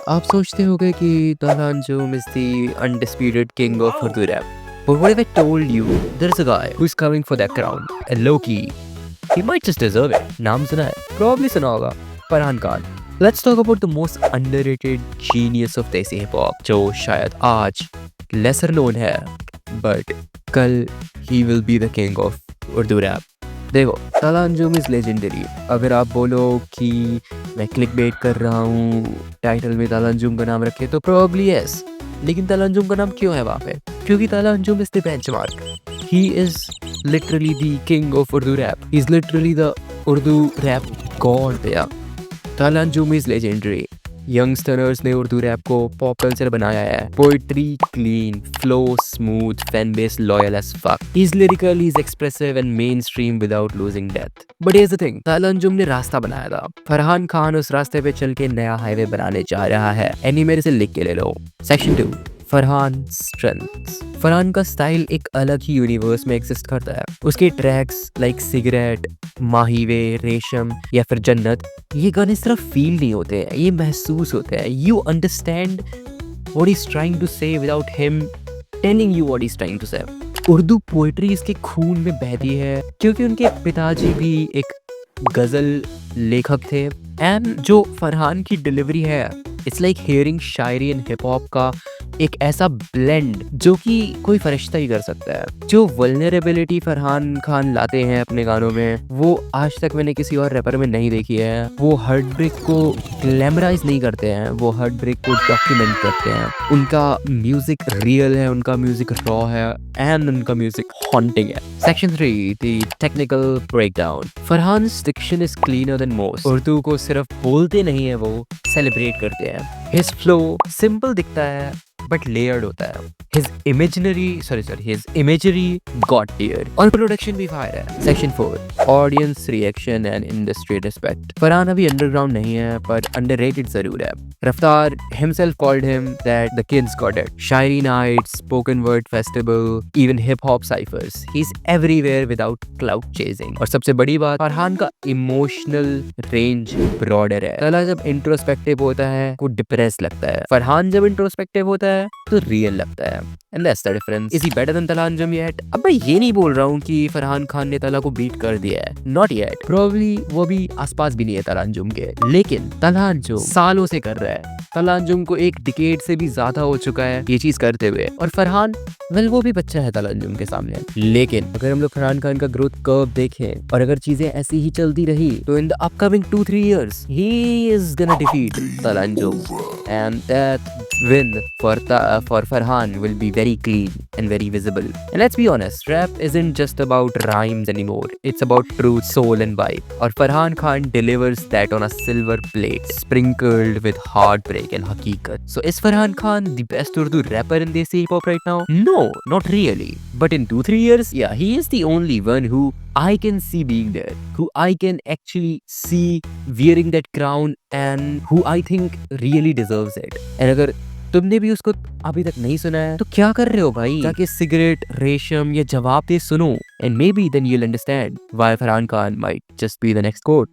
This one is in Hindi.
आप सोचते होगे कि Talha Anjum is the undisputed king of Urdu rap. But what if I told you there's a guy who's coming for that crown? And low-key, he might just deserve it. नाम सुना है? Probably सुना होगा. Farhan Khan. Let's talk about the most underrated genius of Desi hip hop, जो शायद आज lesser known है, but कल he will be the king of Urdu rap. देखो, Talha Anjum is legendary. अगर आप बोलो कि मैं क्लिक बेट कर रहा हूँ, टाइटल में Talha Anjum का नाम रखे तो probably yes. लेकिन Talha Anjum का नाम क्यों है वहाँ पे? क्योंकि Talha Anjum is the benchmark. He is literally the king of Urdu rap. He's literally the Urdu rap god. Yeah. Talha Anjum is legendary. Youngsters ने उर्दू रैप को पॉप कल्चर बनाया है. Poetry clean, flow smooth, fan base loyal as fuck. He is lyrical, he is expressive and mainstream without losing depth. But here's the thing, Talha Anjum ने रास्ता बनाया था. फरहान खान उस रास्ते पे चल के नया हाईवे बनाने जा रहा है. एनी मेरे से लिख के ले लो. Section 2, Farhan strengths. फरहान का स्टाइल एक अलग ही यूनिवर्स में एग्जिस्ट करता है. उसके ट्रैक्स लाइक सिगरेट, माहीवे, रेशम या फिर जन्नत, ये गाने सिर्फ फील नहीं होते हैं, ये महसूस होते हैं. You understand what he is trying to say without him telling you what he is trying to say. Urdu poetry इसके खून में बहती है क्योंकि उनके पिताजी भी एक गजल लेखक थे. एंड जो फरहान की डिलीवरी है, it's like hearing Shayari and hip hop का एक ऐसा ब्लेंड जो कि कोई फरिश्ता ही कर सकता है. जो वल्नरेबिलिटी फरहान खान लाते हैं अपने गानों में, वो आज तक मैंने किसी और रैपर में नहीं देखी है. वो हार्ट ब्रेक को ग्लैमराइज नहीं करते हैं, वो हार्ट ब्रेक को डॉक्यूमेंट करते हैं. उनका म्यूजिक रियल है, उनका म्यूजिक रॉ है एंड उनका म्यूजिक हॉन्टिंग है. Section 3, the technical breakdown. Farhan's diction is cleaner than most. Urdu को सिर्फ बोलते नहीं है, वो सेलिब्रेट करते हैं. हिज फ्लो सिंपल दिखता है बट लेयर्ड होता है. His imagery got tier. और प्रोडक्शन भी फायर है. Section 4, audience reaction and industry respect. Farhan अभी अंडरग्राउंड नहीं है पर अंडररेटेड जरूर है. रफ्तार himself called him that the kids got it. Shayari nights, spoken word festival, even hip hop ciphers. He's everywhere without clout chasing. और सबसे बड़ी बात, फरहान का इमोशनल रेंज ब्रॉडर है. तला जब इंट्रोस्पेक्टिव होता है को डिप्रेस लगता है. फरहान जब इंट्रोस्पेक्टिव होता है तो रियल लगता है. And that's the difference. Is he better than Talha Anjum yet? अब मैं ये नहीं बोल रहा हूँ कि फरहान खान ने तला को बीट कर दिया है. Not yet. Probably वो भी आसपास भी नहीं है Talha Anjum के. लेकिन Talha Anjum सालों से कर रहा है. Talha Anjum को एक डिकेड से भी ज्यादा हो चुका है ये चीज करते हुए. और फरहान, वेल वो भी बच्चा है Talha Anjum के सामने. लेकिन अगर हम लोग फरहान खान का ग्रोथ कर्व देखें और अगर चीजें ऐसी ही चलती रही तो in the upcoming 2-3 years he is gonna defeat Talha Anjum. And that win for Farhan will be very clean and very visible. And let's be honest, rap isn't just about rhymes anymore. It's about truth, soul and vibe. और Farhan Khan delivers that on a silver plate, sprinkled with heartbreak and haqiqat. So is Farhan Khan the best Urdu rapper in Desi hip hop right now? No, not really. But in 2-3 years, yeah, he is the only one who I can see being there, who I can actually see wearing that crown and who I think really deserves it. And अगर तुमने भी उसको अभी तक नहीं सुना है तो क्या कर रहे हो भाई? जाके सिगरेट, रेशम या जवाब दे सुनो. And maybe then you'll understand why Farhan Khan might just be the next GOAT.